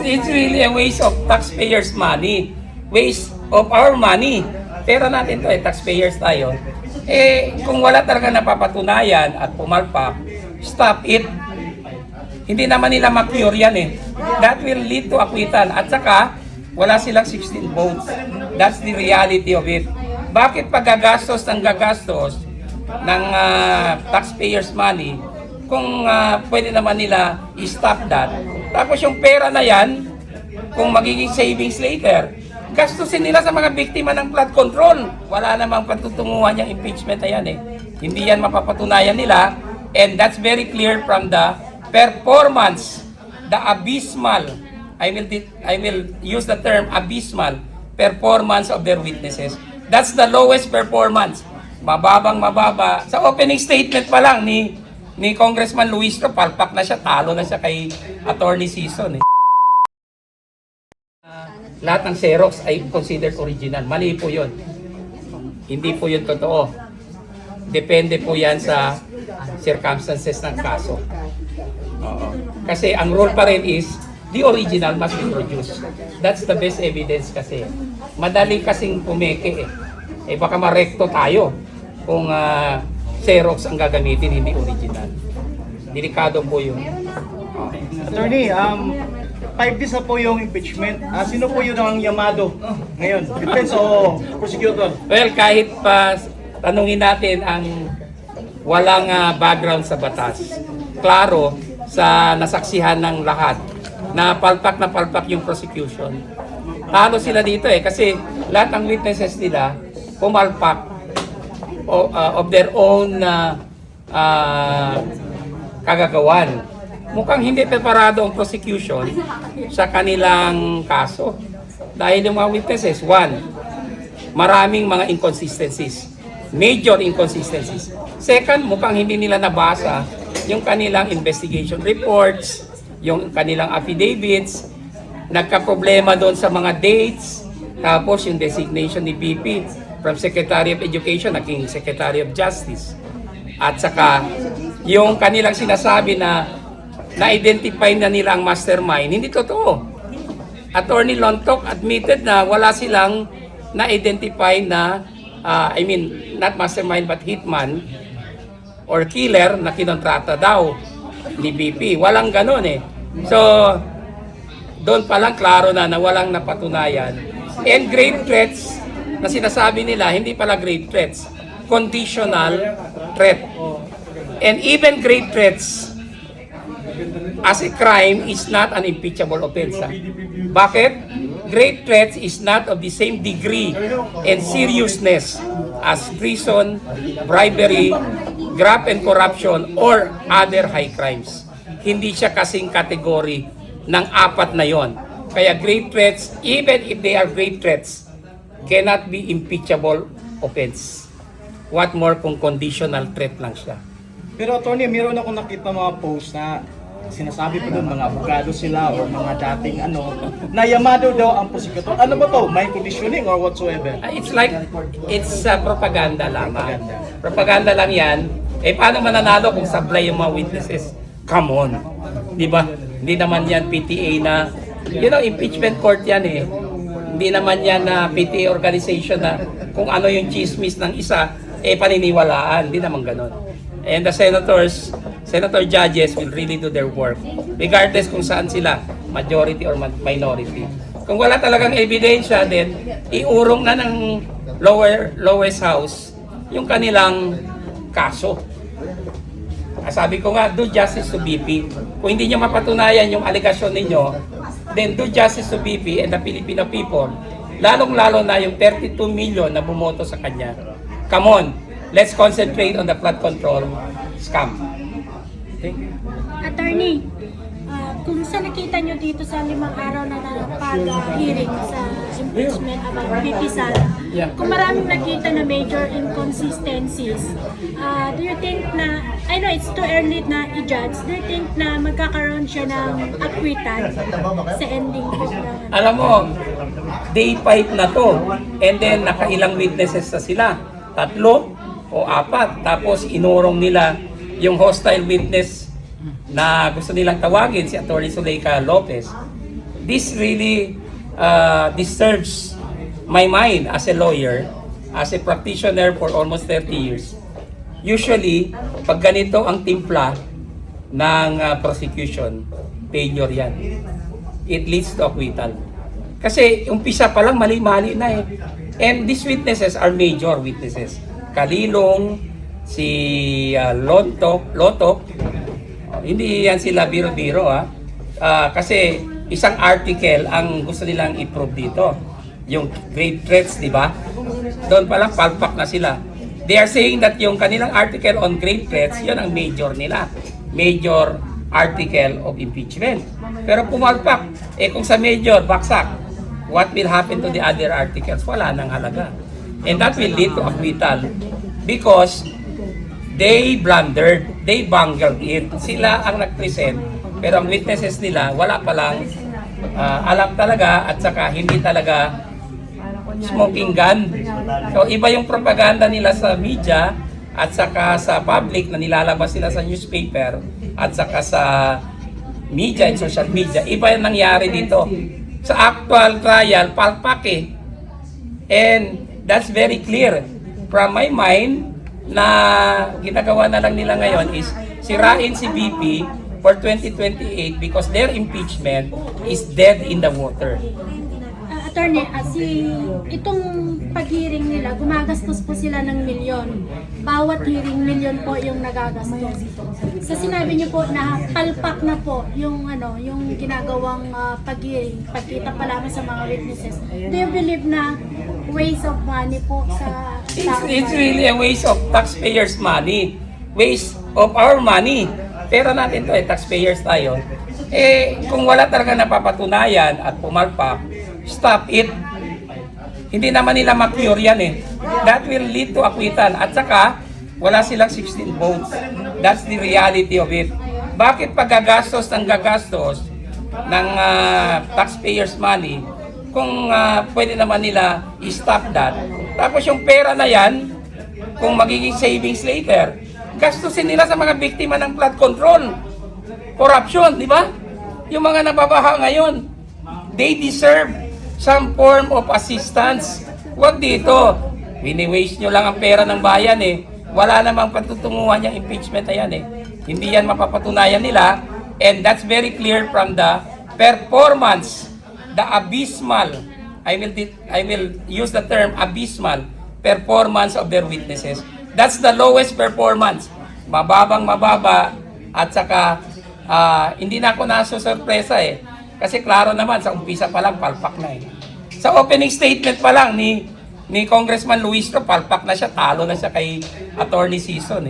It's really a waste of taxpayers' money. Waste of our money. Pera natin to taxpayers tayo. Kung wala talaga napapatunayan at pumalpak, stop it. Hindi naman nila ma-cure yan That will lead to acquittal. At saka, wala silang 16 votes. That's the reality of it. Bakit pag gagastos ng taxpayers' money kung pwede naman nila i-stop that? Tapos yung pera na yan, kung magiging savings later, gastusin nila sa mga biktima ng flood control. Wala namang patutunguhan yung impeachment na yan Hindi yan mapapatunayan nila. And that's very clear from the performance, the abysmal, I will use the term abysmal performance of their witnesses. That's the lowest performance. Mababa. Sa opening statement pa lang ni Congressman Luis, palpak na siya, talo na siya kay Attorney Sison lahat ng Xerox ay considered original. Mali po yun. Hindi po yun totoo. Depende po yan sa circumstances ng kaso. Kasi ang rule pa rin is the original must be produced. That's the best evidence kasi. Madali kasing pumeke baka marekto tayo kung Xerox ang gagamitin, hindi original. Delikado po yun. Attorney, 5 days na po yung impeachment. Sino po yun ang yamado ngayon? Defense o prosecutor? Well, kahit pa tanungin natin ang walang background sa batas, klaro sa nasaksihan ng lahat na palpak yung prosecution. Talo sila dito kasi lahat ng witnesses nila pumalpak of their own kagagawan. Mukhang hindi preparado ang prosecution sa kanilang kaso. Dahil yung mga witnesses, maraming mga inconsistencies. Major inconsistencies. Second, mukhang hindi nila nabasa yung kanilang investigation reports, yung kanilang affidavits, nagka-problema doon sa mga dates, tapos yung designation ni BP from Secretary of Education naging Secretary of Justice. At saka, yung kanilang sinasabi na-identify na nila ang mastermind, hindi totoo. Attorney Lontok admitted na wala silang na-identify na, not mastermind but hitman or killer na kinontrata daw ni BP. Walang ganun So, doon pa lang klaro na walang napatunayan. And grave threats na sinasabi nila, hindi pala grave threats, conditional threat. And even grave threats as a crime is not an impeachable offense. Bakit? Grave threats is not of the same degree and seriousness as treason, bribery, graft and corruption, or other high crimes. Hindi siya kasing kategory ng apat na yon. Kaya grave threats, even if they are grave threats, cannot be impeachable offense. What more kung conditional threat lang siya. Pero attorney, meron akong nakita mga post na sinasabi pa doon mga abogado sila o mga dating na yamado daw ang prosecutor. Ano ba to? May conditioning or whatsoever? It's propaganda lamang. Propaganda lang yan. Paano mananalo kung sablay yung mga witnesses? Come on. Di ba? Hindi naman yan PTA na, impeachment court yan Hindi naman yan na PTA organization na kung ano yung chismis ng isa, paniniwalaan. Hindi naman ganon. And the senator judges will really do their work. Regardless kung saan sila, majority or minority. Kung wala talagang ebidensya, then iurong na ng lowest house yung kanilang kaso. Sabi ko nga, do justice to BP. Kung hindi nyo mapatunayan yung aligasyon ninyo, then do justice to BP and the Filipino people, lalong-lalo na yung 32 million na bumoto sa kanya. Come on, let's concentrate on the flood control scam. Thank you. Attorney, kung sa nakita nyo dito sa 5 araw na pag-hearing sa impeachment about BP Sara, kung maraming nakita na major inconsistencies, do you think na, I know it's too early na i-judge, do you think na magkakaroon siya ng acquittal sa ending po na? Alam mo, day 5 na to, and then nakailang witnesses na sila, 3 o 4, tapos inurong nila yung hostile witness na gusto nilang tawagin, si Atty. Zuleika Lopez. this really disturbs my mind as a lawyer, as a practitioner for almost 30 years. Usually, pag ganito ang timpla ng prosecution, failure yan. It leads to acquittal. Kasi umpisa pa lang mali-mali na eh. And these witnesses are major witnesses. Kalilong, si Lotok, hindi yan sila biro-biro kasi isang article ang gusto nilang i-prove dito. Yung grave threats, di ba? Doon pa lang palpak na sila. They are saying that yung kanilang article on grave threats, yun ang major nila. Major article of impeachment. Pero pumalpak, kung sa major, baksak, what will happen to the other articles? Wala nang halaga. And that will lead to acquittal because they blundered, they bungled it. Sila ang nag-present, pero ang witnesses nila, wala palang alam talaga at saka hindi talaga smoking gun. So iba yung propaganda nila sa media at saka sa public na nilalabas nila sa newspaper at saka sa media and social media. Iba yung nangyari dito. Sa actual trial, palpak eh. And that's very clear. From my mind, na ginagawa na lang nila ngayon is sirain si BP for 2028 because their impeachment is dead in the water. Attorney, itong pag-hearing nila, gumagastos po sila ng milyon. Bawat hearing, milyon po yung nagagastos. Sa sinabi niyo po na palpak na po yung yung ginagawang pag-hearing, pagkita pa lamang sa mga witnesses. Do you believe na waste of money po sa tao? It's really a waste of taxpayers' money. Waste of our money. Pera natin to taxpayers tayo. Kung wala talaga napapatunayan at pumalpak, stop it. Hindi naman nila ma-cure yan That will lead to acquittal. At saka, wala silang 16 votes. That's the reality of it. Bakit paggagastos ng gagastos ng taxpayers' money kung pwede naman nila i-stop that? Tapos yung pera na yan, kung magiging savings later, gastusin nila sa mga biktima ng flood control. Corruption, di ba? Yung mga nababaha ngayon, they deserve some form of assistance. Huwag dito. Wini-waste nyo lang ang pera ng bayan Wala namang patutunguhan yung impeachment na yan Hindi yan mapapatunayan nila. And that's very clear from the performance, the abysmal, I will use the term abysmal performance of their witnesses. That's the lowest performance. Mababang mababa at saka hindi na ako nasusurpresa kasi klaro naman sa umpisa pa lang palpak na Sa opening statement pa lang ni Congressman Luistro, palpak na siya, talo na siya kay Attorney Sison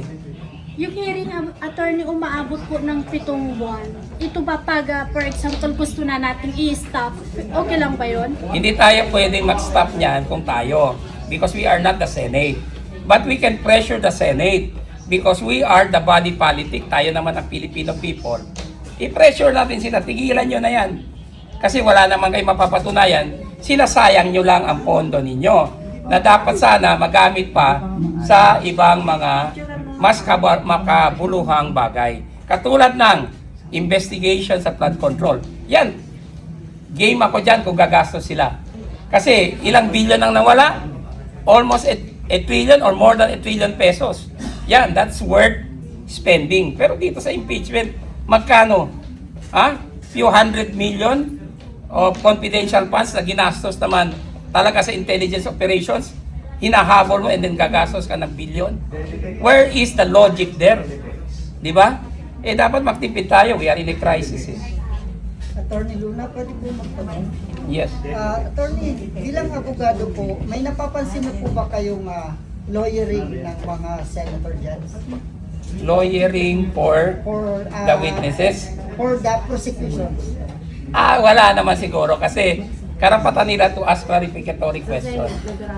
Yung hearing, attorney, umaabot po ng 7 buwan. Ito ba pag, for example, gusto na natin i-stop, okay lang ba yun? Hindi tayo pwedeng mag-stop niyan kung tayo because we are not the Senate. But we can pressure the Senate because we are the body politic. Tayo naman ang Filipino people. I-pressure natin sila, tigilan nyo na yan. Kasi wala naman kayo mapapatunayan, sinasayang nyo lang ang pondo ninyo na dapat sana magamit pa sa ibang mga mas makabuluhang bagay. Katulad ng investigation sa flood control. Yan, game ako dyan kung gagastos sila. Kasi ilang billion ang nawala? Almost a trillion or more than a trillion pesos. Yan, that's worth spending. Pero dito sa impeachment, magkano? Few hundred million of confidential funds na ginastos naman talaga sa intelligence operations. Hinahabol mo and then gagastos ka ng billion. Where is the logic there? Di ba? Dapat magtipid tayo. We are in a crisis. Attorney Luna, pwede po magtanong? Yes. Attorney, bilang abogado po, may napapansin na po ba kayong lawyering ng mga senator dyan? Lawyering for the witnesses? For the prosecution. Wala naman siguro kasi karapatan nila to ask clarificatory question.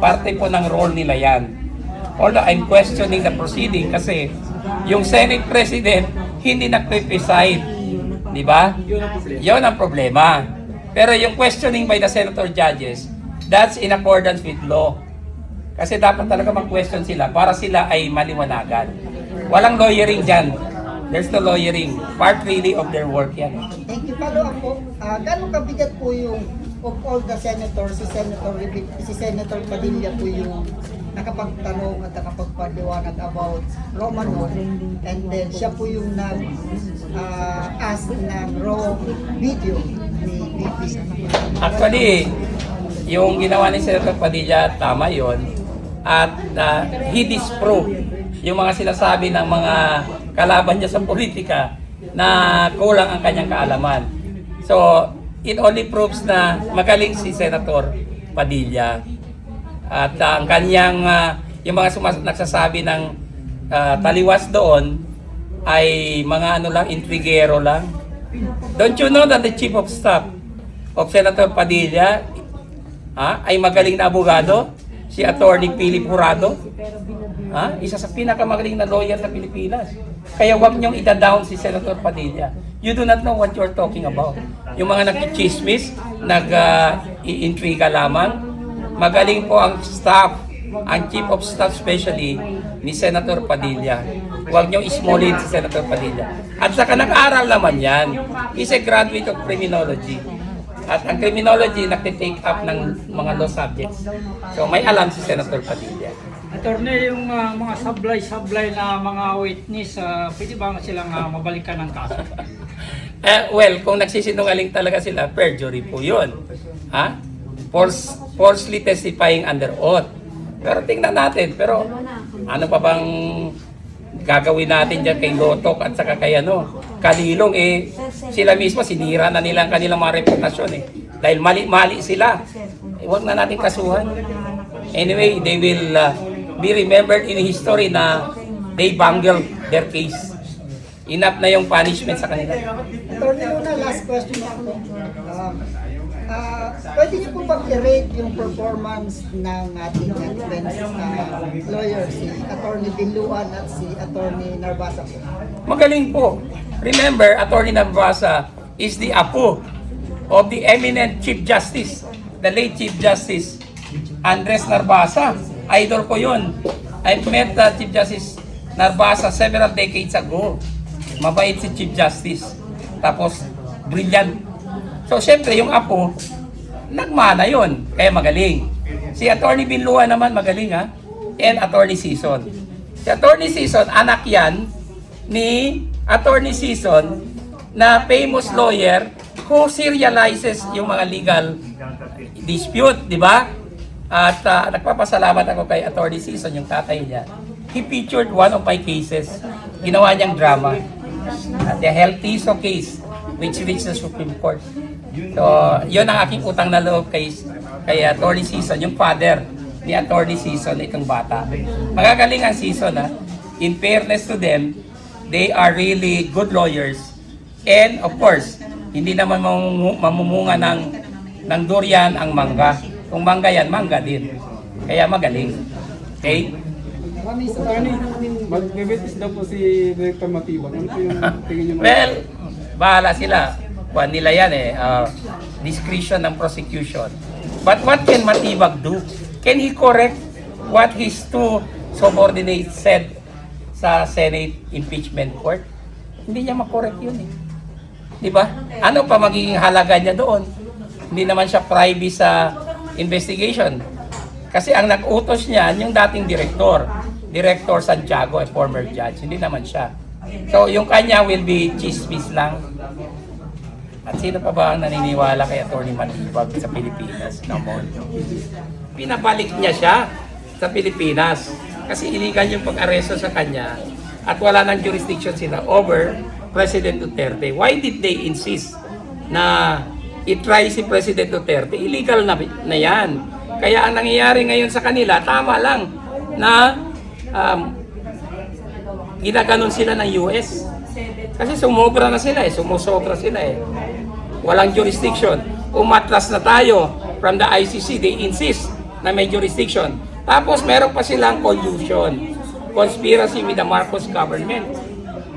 Parte po ng role nila yan. Although I'm questioning the proceeding kasi yung Senate President hindi nagpe-preside. Di ba? Yun ang problema. Pero yung questioning by the senator judges, that's in accordance with law. Kasi dapat talaga mag-question sila para sila ay maliwanagan. Walang lawyering dyan. There's no lawyering. Part really of their work yan. Thank you. Follow up po, gano'ng kabigat po yung of all the senators, si Senator Padilla po yung nakapagtanong at nakapagpaliwanag about Romano, and then siya po yung nag-ask ng raw video ni VP. Actually, yung ginawa ni Senator Padilla, tama yon. At he disproved yung mga sinasabi ng mga kalaban niya sa politika na kulang ang kanyang kaalaman. So, it only proves na magaling si Senator Padilla. At ang kanyang, yung mga nagsasabi ng taliwas doon ay mga ano lang, intrigero lang. Don't you know that the Chief of Staff of Senator Padilla ay magaling na abogado? Si Attorney Philip Jurado. Isa sa pinakamagaling na lawyer sa Pilipinas. Kaya wag niyong ida-down si Senator Padilla. You do not know what you're talking about. Yung mga nagchismis, nag-iintriga lamang. Magaling po ang staff, ang Chief of Staff especially ni Senator Padilla. Huwag niyong ismolin si Senator Padilla. At saka nag-aral naman yan. He's a graduate of criminology. At ang criminology nagte-take up ng mga law subjects. So may alam si Senator Padilla. Attorney, yung mga sablay na mga witness, pwede ba silang mabalikan ng kaso? Well, kung nagsisinungaling talaga sila, perjury po yun. Falsely testifying under oath. Pero tingnan natin, pero ano pa bang gagawin natin dyan kay Lotok at saka kay Kalilong, sila mismo sinira na nila ang kanilang mga reputasyon Dahil mali-mali sila. Huwag na natin kasuhan. Anyway, they will be remembered in history na they bungled their case. Enough na yung punishment sa kanila. Attorney Luna, last question ako. Pwede niyo po bang i-rate yung performance ng ating defense lawyer, si Attorney Diluan at si Attorney Narbasa po? Magaling po. Remember, Attorney Narbasa is the apo of the eminent Chief Justice, the late Chief Justice Andres Narbasa. Idol ko yun. I met the Chief Justice Narbasa several decades ago. Mabait si Chief Justice. Tapos, brilliant. So, syempre, yung apo, nagmana yun. Kaya magaling. Si Attorney Binlua naman magaling and Attorney Season. Si Attorney Season, anak yan ni Attorney Season na famous lawyer who serializes yung mga legal dispute, di ba? At nagpapasalamat ako kay Attorney Season, yung tatay niya. He featured one of my cases. Ginawa niyang drama. The Heltiso case, which reached the Supreme Court. So, yun ang aking utang na loob kay Attorney Season, yung father ni Attorney Season, itong bata. Magagaling ang Season, In fairness to them, they are really good lawyers. And of course, hindi naman mamumunga ng durian ang mangga. Kung mangga yan, mangga din. Kaya magaling. Okay? Attorney, mag-witness daw po si Director Matibag. Ano po yung tingin niyo? Well, bahala sila. Kuha nila yan discretion ng prosecution. But what can Matibag do? Can he correct what his two subordinates said sa Senate impeachment court? Hindi niya makorek yun Di ba? Ano pa magiging halaga niya doon? Hindi naman siya privy sa investigation. Kasi ang nag-utos niya, yung dating Director Santiago, a former judge. Hindi naman siya. So, yung kanya will be chismis lang. At sino pa ba ang naniniwala kay Attorney Matibag sa Pilipinas? Come on. Pinabalik niya siya sa Pilipinas. Kasi illegal yung pag-aresto sa kanya at wala nang jurisdiction sila over President Duterte. Why did they insist na i-try si President Duterte? Illegal na yan. Kaya ang nangyayari ngayon sa kanila, tama lang na ginaganon sila ng US. Kasi sumobra na sila sumusobra sila Walang jurisdiction. Umatras na tayo from the ICC, they insist na may jurisdiction. Tapos meron pa silang collusion, conspiracy with the Marcos government.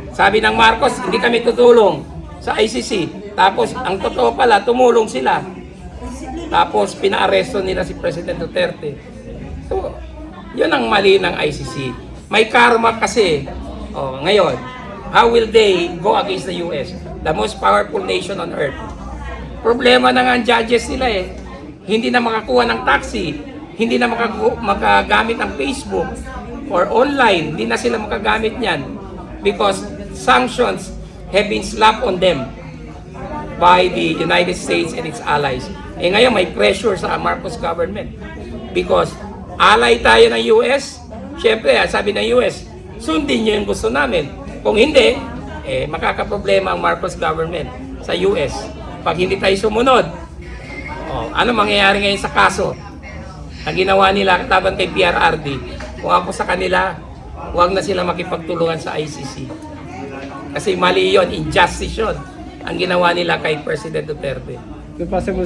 Sabi ng Marcos, hindi kami tutulong sa ICC. Tapos ang totoo pala, tumulong sila. Tapos pinaaresto nila si President Duterte. So, yun ang mali ng ICC. May karma kasi. Ngayon, how will they go against the US? The most powerful nation on earth. Problema na nga ang judges nila eh. Hindi na makakuha ng taxi, hindi na makagamit ng Facebook or online, hindi na sila makagamit niyan because sanctions have been slapped on them by the United States and its allies. Eh ngayon may pressure sa Marcos government because ally tayo ng US, syempre sabi ng US, sundin niyo yung gusto namin. Kung hindi, makakaproblema ang Marcos government sa US. Pag hindi tayo sumunod, ano mangyayari ngayon sa kaso? Ang ginawa nila laban kay PRRD, kung ako sa kanila, huwag na sila makipagtulungan sa ICC. Kasi mali yun, injustice yun, ang ginawa nila kay President Duterte. So possible